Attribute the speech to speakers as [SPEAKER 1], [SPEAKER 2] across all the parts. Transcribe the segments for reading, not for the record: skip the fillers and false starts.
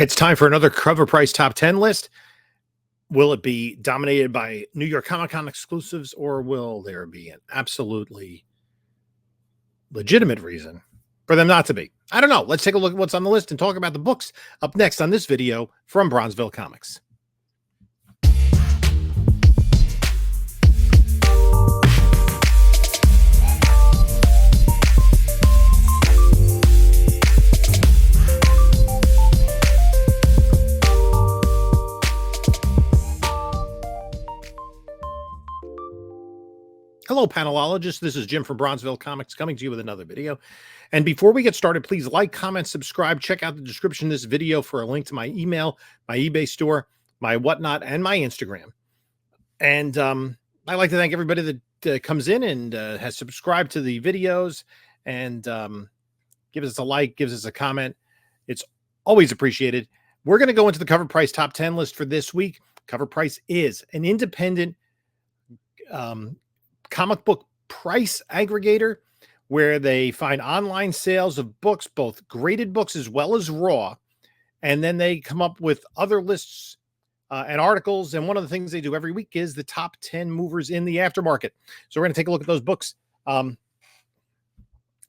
[SPEAKER 1] It's time for another Covrprice top 10 list. Will it be dominated by New York Comic Con exclusives, or will there be an absolutely legitimate reason for them not to be? I don't know. Let's take a look at what's on the list and talk about the books up next on this video from Bronzeville Comics. Hello, panelologists. This is Jim from Bronzeville Comics coming to you with another video. And before we get started, please like, comment, subscribe. Check out the description of this video for a link to my email, my eBay store, my whatnot, and my Instagram. And I'd like to thank everybody that comes in and has subscribed to the videos and gives us a like, gives us a comment. It's always appreciated. We're going to go into the Covrprice top 10 list for this week. Covrprice is an independent comic book price aggregator where they find online sales of books, both graded books as well as raw, and then they come up with other lists and articles. And one of the things they do every week is the top 10 movers in the aftermarket. So we're going to take a look at those books.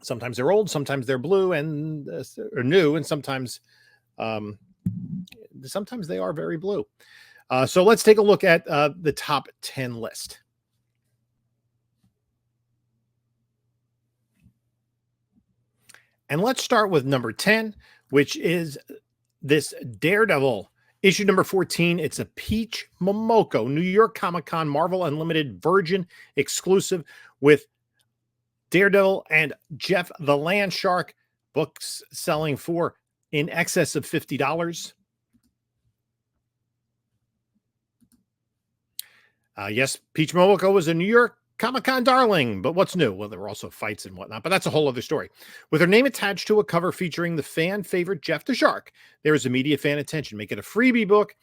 [SPEAKER 1] Sometimes they're old, sometimes they're blue and or new, and sometimes they are very blue. So let's take a look at the top 10 list. And let's start with number 10, which is this Daredevil, issue number 14. It's a Peach Momoko New York Comic Con Marvel Unlimited Virgin exclusive with Daredevil and Jeff the Land Shark, books selling for in excess of $50. Yes, Peach Momoko was a New York Comic-Con darling, but what's new? Well, there were also fights and whatnot, but that's a whole other story. With her name attached to a cover featuring the fan favorite Jeff the Shark, there is immediate fan attention. Make it a freebie book.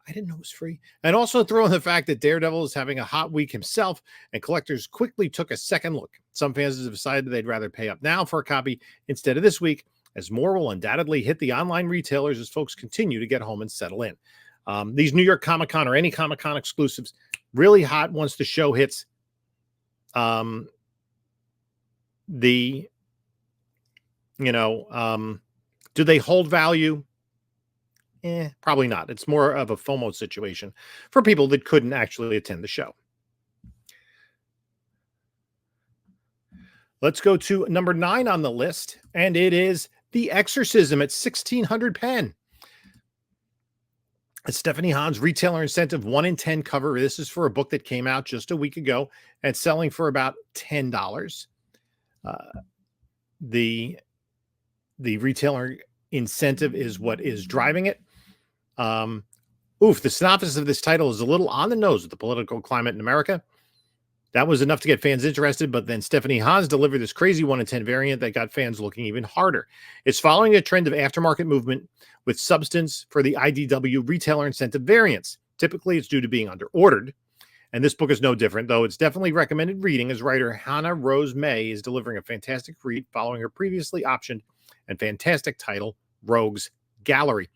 [SPEAKER 1] I didn't know it was free. And also throw in the fact that Daredevil is having a hot week himself, and collectors quickly took a second look. Some fans have decided they'd rather pay up now for a copy instead of this week, as more will undoubtedly hit the online retailers as folks continue to get home and settle in. These New York Comic-Con or any Comic-Con exclusives, really hot once the show hits. Do they hold value? Probably not. It's more of a FOMO situation for people that couldn't actually attend the show. Let's go to number 9 on the list, and it is The Exorcism at 1,600 pen. A Stephanie Hahn's retailer incentive 1 in 10 cover. This is for a book that came out just a week ago and selling for about $10. The retailer incentive is what is driving it. The synopsis of this title is a little on the nose with the political climate in America. That was enough to get fans interested, but then Stephanie Hahn's delivered this crazy 1 in 10 variant that got fans looking even harder. It's following a trend of aftermarket movement with substance for the IDW retailer incentive variants. Typically, it's due to being under-ordered, and this book is no different, though it's definitely recommended reading, as writer Hannah Rose May is delivering a fantastic read following her previously optioned and fantastic title, Rogues Gallery.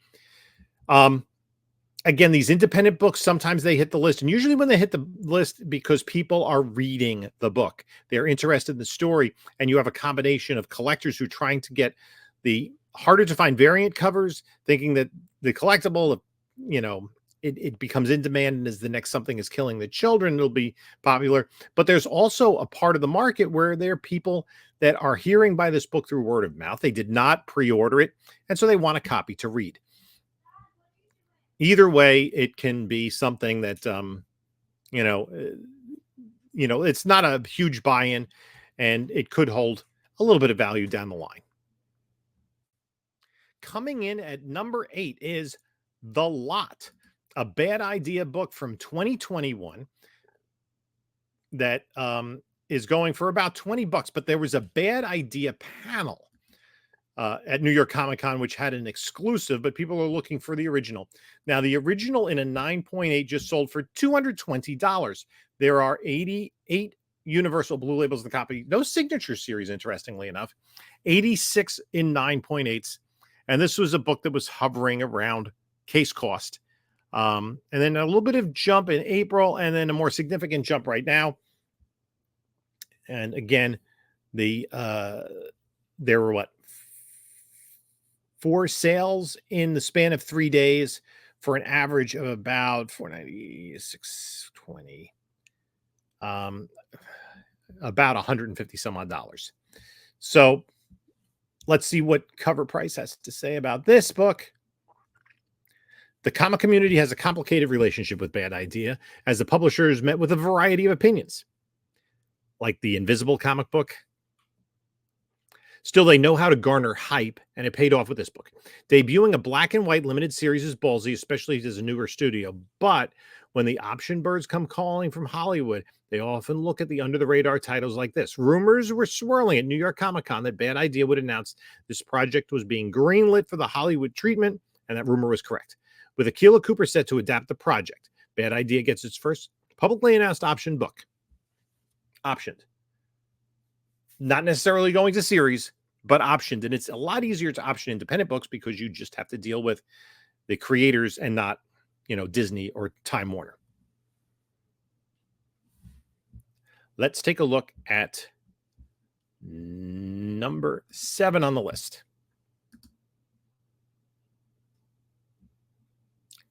[SPEAKER 1] Again, these independent books, sometimes they hit the list. And usually when they hit the list, because people are reading the book, they're interested in the story. And you have a combination of collectors who are trying to get the harder to find variant covers, thinking that the collectible, it becomes in demand. And as the next something is killing the children, it'll be popular. But there's also a part of the market where there are people that are hearing by this book through word of mouth. They did not pre-order it. And so they want a copy to read. Either way, it can be something that, it's not a huge buy-in, and it could hold a little bit of value down the line. Coming in at number 8 is The Lot, a Bad Idea book from 2021 that is going for about $20, but there was a Bad Idea panel at New York Comic Con, which had an exclusive, but people are looking for the original. Now, the original in a 9.8 just sold for $220. There are 88 Universal Blue Labels in the copy. No signature series, interestingly enough. 86 in 9.8s. And this was a book that was hovering around case cost. And then a little bit of jump in April, and then a more significant jump right now. And again, there were what, 4 sales in the span of 3 days for an average of about $496.20, about 150 some odd dollars. So let's see what Covrprice has to say about this book. The comic community has a complicated relationship with Bad Idea, as the publishers met with a variety of opinions, like the Invisible comic book. Still, they know how to garner hype, and it paid off with this book. Debuting a black and white limited series is ballsy, especially as a newer studio. But when the option birds come calling from Hollywood, they often look at the under-the-radar titles like this. Rumors were swirling at New York Comic Con that Bad Idea would announce this project was being greenlit for the Hollywood treatment, and that rumor was correct. With Akilah Cooper set to adapt the project, Bad Idea gets its first publicly announced option book. Optioned. Not necessarily going to series, but optioned. And it's a lot easier to option independent books because you just have to deal with the creators and not, Disney or Time Warner. Let's take a look at number 7 on the list.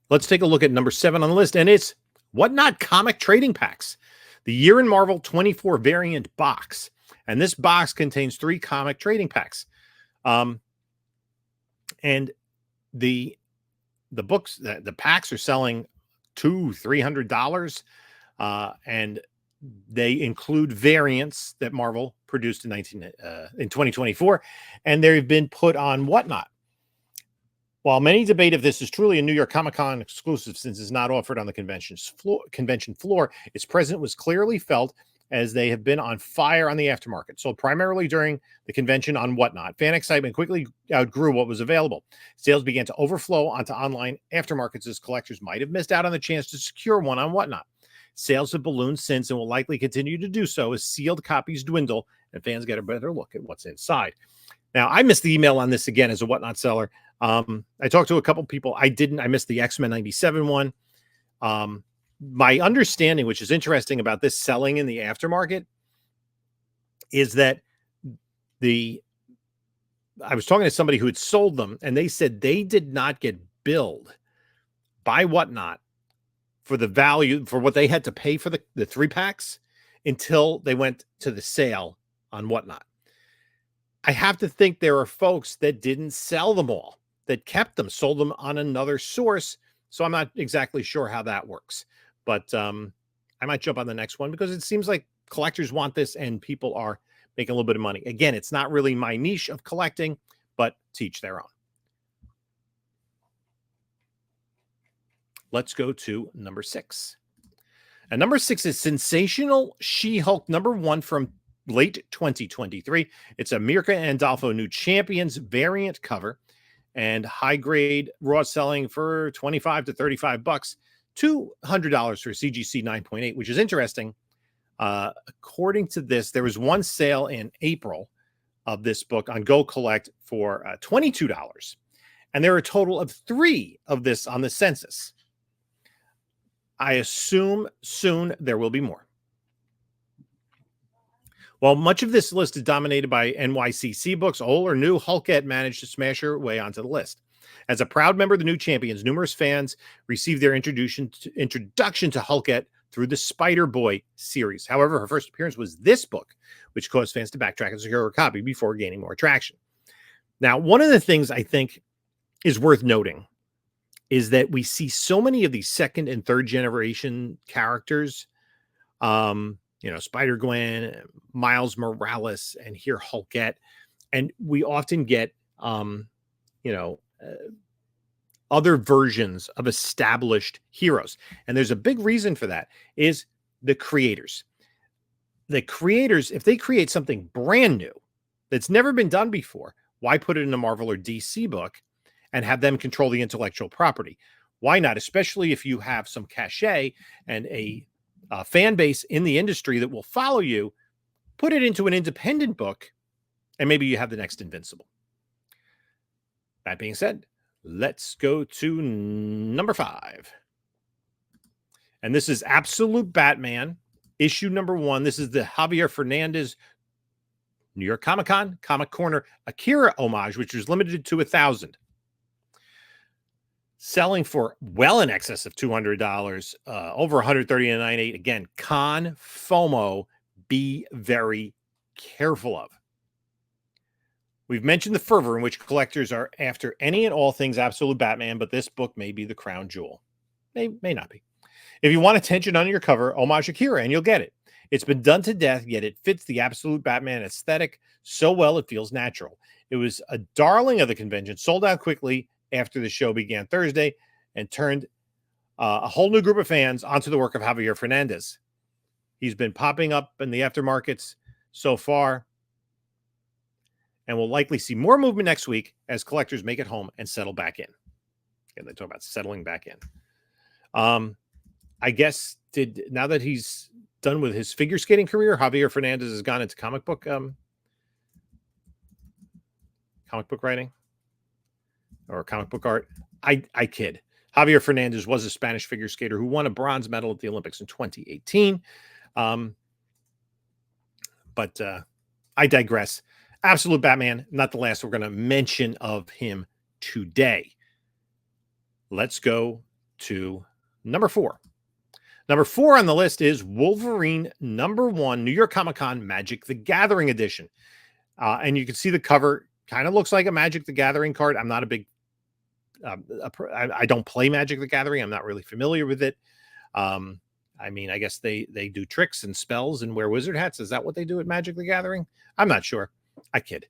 [SPEAKER 1] Let's take a look at number 7 on the list, and it's Whatnot Comic Trading Packs, the Year in Marvel 24 variant box. And this box contains 3 comic trading packs. And the books, the packs are selling $200-$300. And they include variants that Marvel produced in 2024. And they've been put on Whatnot. While many debate if this is truly a New York Comic Con exclusive, since it's not offered on the convention floor, its presence was clearly felt, as they have been on fire on the aftermarket. Sold primarily during the convention on Whatnot, fan excitement quickly outgrew what was available. Sales began to overflow onto online aftermarkets, as collectors might have missed out on the chance to secure one on Whatnot. Sales have ballooned since and will likely continue to do so as sealed copies dwindle and fans get a better look at what's inside. Now, I missed the email on this again as a Whatnot seller. I talked to a couple people. I missed the X-Men 97 one. My understanding, which is interesting about this selling in the aftermarket, is that I was talking to somebody who had sold them, and they said they did not get billed by Whatnot for the value for what they had to pay for the 3 packs until they went to the sale on Whatnot. I have to think there are folks that didn't sell them all, that kept them, sold them on another source. So I'm not exactly sure how that works. But I might jump on the next one because it seems like collectors want this and people are making a little bit of money. Again, it's not really my niche of collecting, but to each their own. Let's go to number 6. And number 6 is Sensational She-Hulk #1 from late 2023. It's a Mirka Andolfo New Champions variant cover and high grade raw selling for $25 to $35, $200 for CGC 9.8, which is interesting. According to this, there was one sale in April of this book on Go Collect for $22. And there are a total of 3 of this on the census. I assume soon there will be more. While much of this list is dominated by NYCC books, old or new, Hulkette managed to smash her way onto the list. As a proud member of the New Champions, numerous fans received their introduction to Hulkette through the Spider-Boy series. However, her first appearance was this book, which caused fans to backtrack and secure a copy before gaining more traction. Now, one of the things I think is worth noting is that we see so many of these second and third generation characters, Spider-Gwen, Miles Morales, and here Hulkette. And we often get, other versions of established heroes. And there's a big reason for that is the creators. The creators, if they create something brand new that's never been done before, why put it in a Marvel or DC book and have them control the intellectual property? Why not? Especially if you have some cachet and a fan base in the industry that will follow you, put it into an independent book, and maybe you have the next Invincible. That being said, let's go to number 5. And this is Absolute Batman, issue number 1. This is the Javier Fernandez New York Comic-Con Comic Corner Akira homage, which was limited to 1,000. Selling for well in excess of $200, over $139.8. Again, con FOMO, be very careful of. We've mentioned the fervor in which collectors are after any and all things Absolute Batman, but this book may be the crown jewel. May not be. If you want attention on your cover, homage Akira, and you'll get it. It's been done to death, yet it fits the Absolute Batman aesthetic so well it feels natural. It was a darling of the convention, sold out quickly after the show began Thursday, and turned a whole new group of fans onto the work of Javier Fernandez. He's been popping up in the aftermarkets so far, and we'll likely see more movement next week as collectors make it home and settle back in. And they talk about settling back in. I guess now that he's done with his figure skating career, Javier Fernandez has gone into comic book writing or comic book art. I kid. Javier Fernandez was a Spanish figure skater who won a bronze medal at the Olympics in 2018. But I digress. Absolute Batman, not the last we're going to mention of him today. Let's go to number 4. Number 4 on the list is Wolverine number 1, New York Comic-Con Magic the Gathering edition. And you can see the cover kind of looks like a Magic the Gathering card. I'm not a big, I don't play Magic the Gathering. I'm not really familiar with it. I mean, I guess they do tricks and spells and wear wizard hats. Is that what they do at Magic the Gathering? I'm not sure. I kid.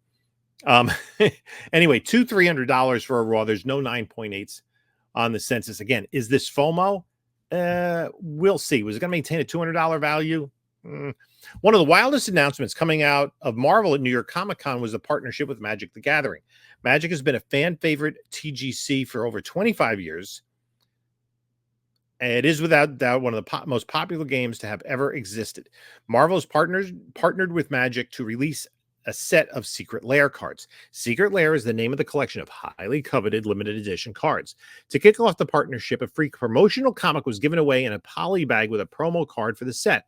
[SPEAKER 1] Anyway, $200-$300 for a raw. There's no 9.8s on the census. Again, is this FOMO? We'll see. Was it going to maintain a $200 value? One of the wildest announcements coming out of Marvel at New York Comic-Con was a partnership with Magic the Gathering. Magic has been a fan favorite TGC for over 25 years. And it is without doubt one of the most popular games to have ever existed. Marvel has partnered with Magic to release a set of Secret Lair cards. Secret Lair is the name of the collection of highly coveted limited edition cards. To kick off the partnership, a free promotional comic was given away in a poly bag with a promo card for the set.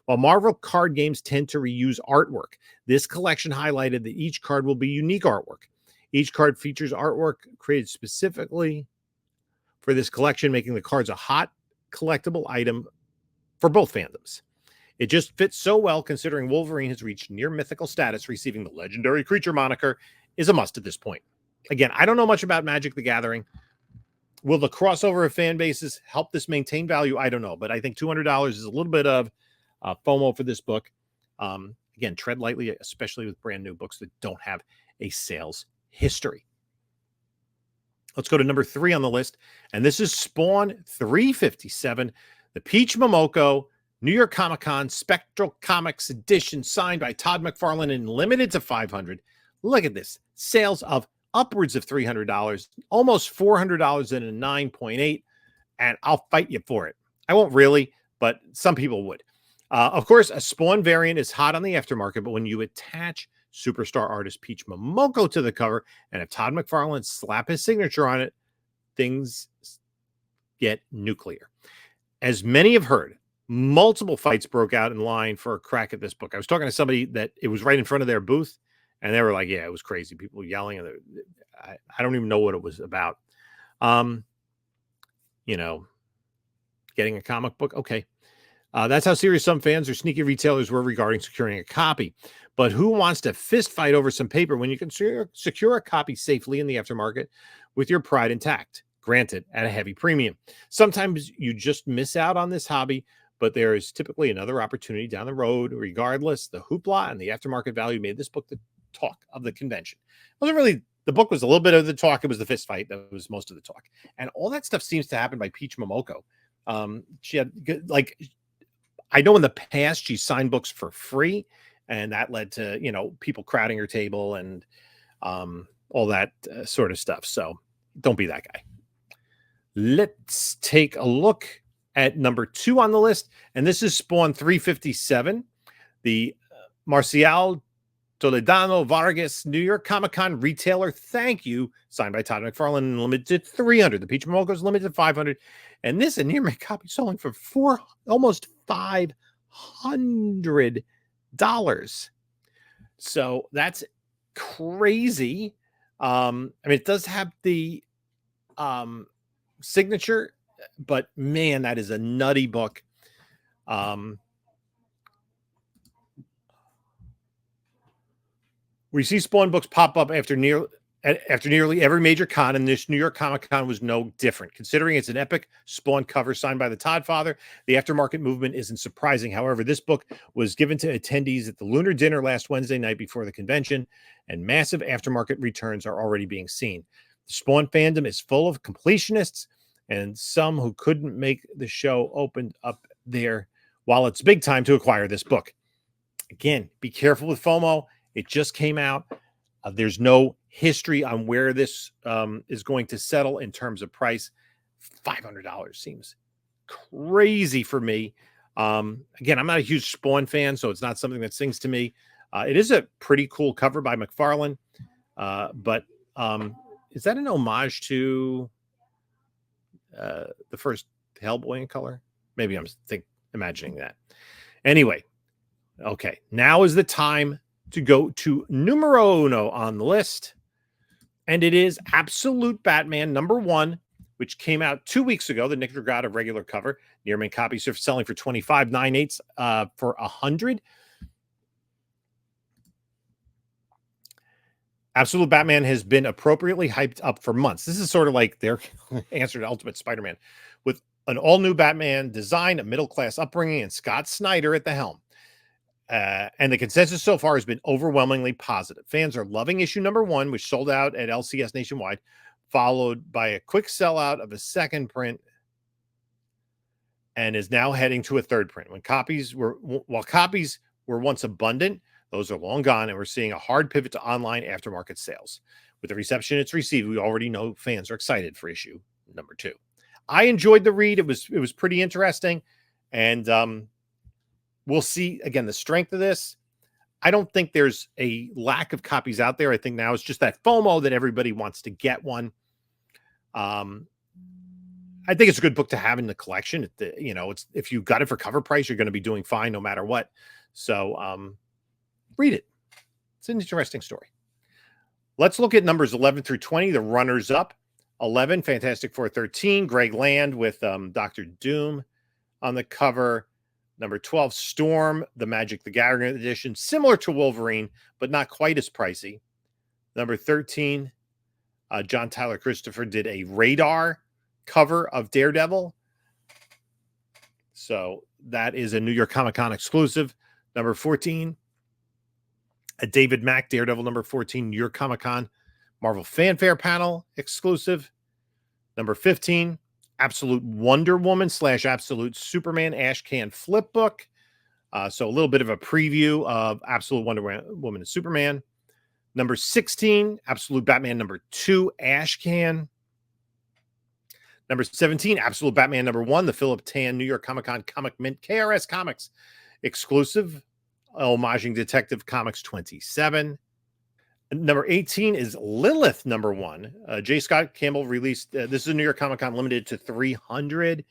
[SPEAKER 1] While Marvel card games tend to reuse artwork, this collection highlighted that each card will be unique artwork. Each card features artwork created specifically for this collection, making the cards a hot collectible item for both fandoms. It just fits so well considering Wolverine has reached near mythical status. Receiving the legendary creature moniker is a must at this point. Again, I don't know much about Magic the Gathering. Will the crossover of fan bases help this maintain value? I don't know, but I think $200 is a little bit of FOMO for this book. Again, tread lightly, especially with brand new books that don't have a sales history. Let's go to number 3 on the list, and this is Spawn 357, the Peach Momoko New York Comic-Con Spectral Comics edition, signed by Todd McFarlane and limited to 500. Look at this. Sales of upwards of $300, almost $400 in a 9.8, and I'll fight you for it. I won't really, but some people would. Of course, a Spawn variant is hot on the aftermarket, but when you attach superstar artist Peach Momoko to the cover and have Todd McFarlane slap his signature on it, things get nuclear. As many have heard, multiple fights broke out in line for a crack at this book. I was talking to somebody that it was right in front of their booth, and they were like, yeah, it was crazy. People yelling. And I don't even know what it was about. Getting a comic book. Okay. That's how serious some fans or sneaky retailers were regarding securing a copy. But who wants to fist fight over some paper when you can secure a copy safely in the aftermarket with your pride intact? Granted, at a heavy premium. Sometimes you just miss out on this hobby, but there is typically another opportunity down the road. Regardless, the hoopla and the aftermarket value made this book the talk of the convention. It wasn't really, the book was a little bit of the talk. It was the fist fight that was most of the talk. And all that stuff seems to happen by Peach Momoko. She had, like, I know in the past she signed books for free, and that led to, people crowding her table and all that sort of stuff. So don't be that guy. Let's take a look at number 2 on the list, and this is Spawn 357, the Martial Toledano Vargas, New York Comic Con retailer. Thank you. Signed by Todd McFarlane, limited to 300. The Peach Mocha is limited to 500. And this, a near mint copy, selling for almost $500. So that's crazy. I mean, it does have the signature, but man, that is a nutty book. We see Spawn books pop up after nearly every major con, and this New York Comic Con was no different. Considering it's an epic Spawn cover signed by the Todd father, the aftermarket movement isn't surprising. However, this book was given to attendees at the Lunar Dinner last Wednesday night before the convention, and massive aftermarket returns are already being seen. The Spawn fandom is full of completionists, and some who couldn't make the show opened up their wallets big time to acquire this book. Again, be careful with FOMO. It just came out. There's no history on where this is going to settle in terms of price. $500 seems crazy for me. Again, I'm not a huge Spawn fan, so it's not something that sings to me. It is a pretty cool cover by McFarlane, but is that an homage to the first Hellboy in color? Maybe I'm imagining that. Anyway, okay, now is the time to go to numero uno on the list. And it is Absolute Batman #1, which came out 2 weeks ago. The Nick Dragata regular cover. Near mint copies are selling for $25.98 for $100. Absolute Batman has been appropriately hyped up for months. This is sort of like their answer to Ultimate Spider-Man, with an all-new Batman design, a middle-class upbringing, and Scott Snyder at the helm. And the consensus so far has been overwhelmingly positive. Fans are loving issue #1, which sold out at LCS nationwide, followed by a quick sellout of a second print, and is now heading to a third print. While copies were once abundant, those are long gone, and we're seeing a hard pivot to online aftermarket sales. With the reception it's received, we already know fans are excited for issue #2. I enjoyed the read. It was pretty interesting, and we'll see, again, the strength of this. I don't think there's a lack of copies out there. I think now it's just that FOMO that everybody wants to get one. I think it's a good book to have in the collection. It's if you got it for cover price, you're going to be doing fine no matter what. So read it. It's an interesting story. Let's look at numbers 11 through 20, the runners up. 11, Fantastic Four 13, Greg Land with Dr. Doom on the cover. Number 12, Storm, the Magic the Gathering edition, similar to Wolverine, but not quite as pricey. Number 13, John Tyler Christopher did a Radar cover of Daredevil. So that is a New York Comic Con exclusive. Number 14, a David Mack Daredevil #14, New York Comic Con Marvel Fanfare Panel exclusive. Number 15, Absolute Wonder Woman / Absolute Superman Ash Can Flip Book. So a little bit of a preview of Absolute Wonder Woman and Superman. Number 16, Absolute Batman #2 Ash Can. Number 17, Absolute Batman #1, the Philip Tan New York Comic Con Comic Mint KRS Comics exclusive, homaging Detective Comics 27. Number 18 is Lilith #1. J. Scott Campbell released, this is a New York Comic Con limited to 300.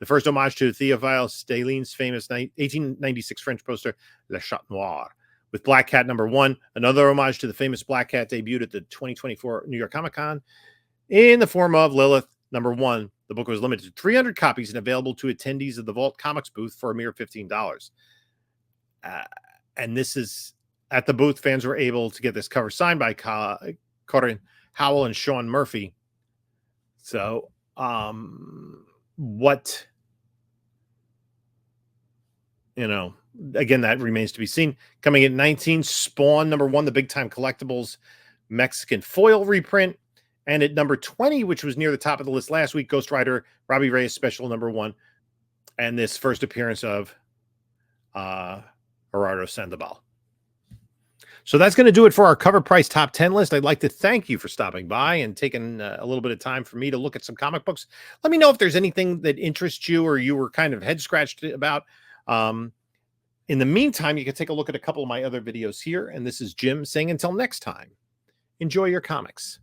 [SPEAKER 1] The first homage to Théophile Stalin's famous 1896 French poster, Le Chat Noir. With Black Cat #1, another homage to the famous Black Cat debuted at the 2024 New York Comic Con in the form of Lilith #1. The book was limited to 300 copies and available to attendees of the Vault Comics booth for a mere $15. And this is... At the booth, fans were able to get this cover signed by Corin Howell and Sean Murphy. So, again, that remains to be seen. Coming at 19, Spawn #1, the Big Time Collectibles Mexican foil reprint. And at number 20, which was near the top of the list last week, Ghost Rider Robbie Reyes Special #1. And this first appearance of Gerardo Sandoval. So that's going to do it for our Cover Price Top 10 list. I'd like to thank you for stopping by and taking a little bit of time for me to look at some comic books. Let me know if there's anything that interests you or you were kind of head scratched about. In the meantime, you can take a look at a couple of my other videos here. And this is Jim saying until next time, enjoy your comics.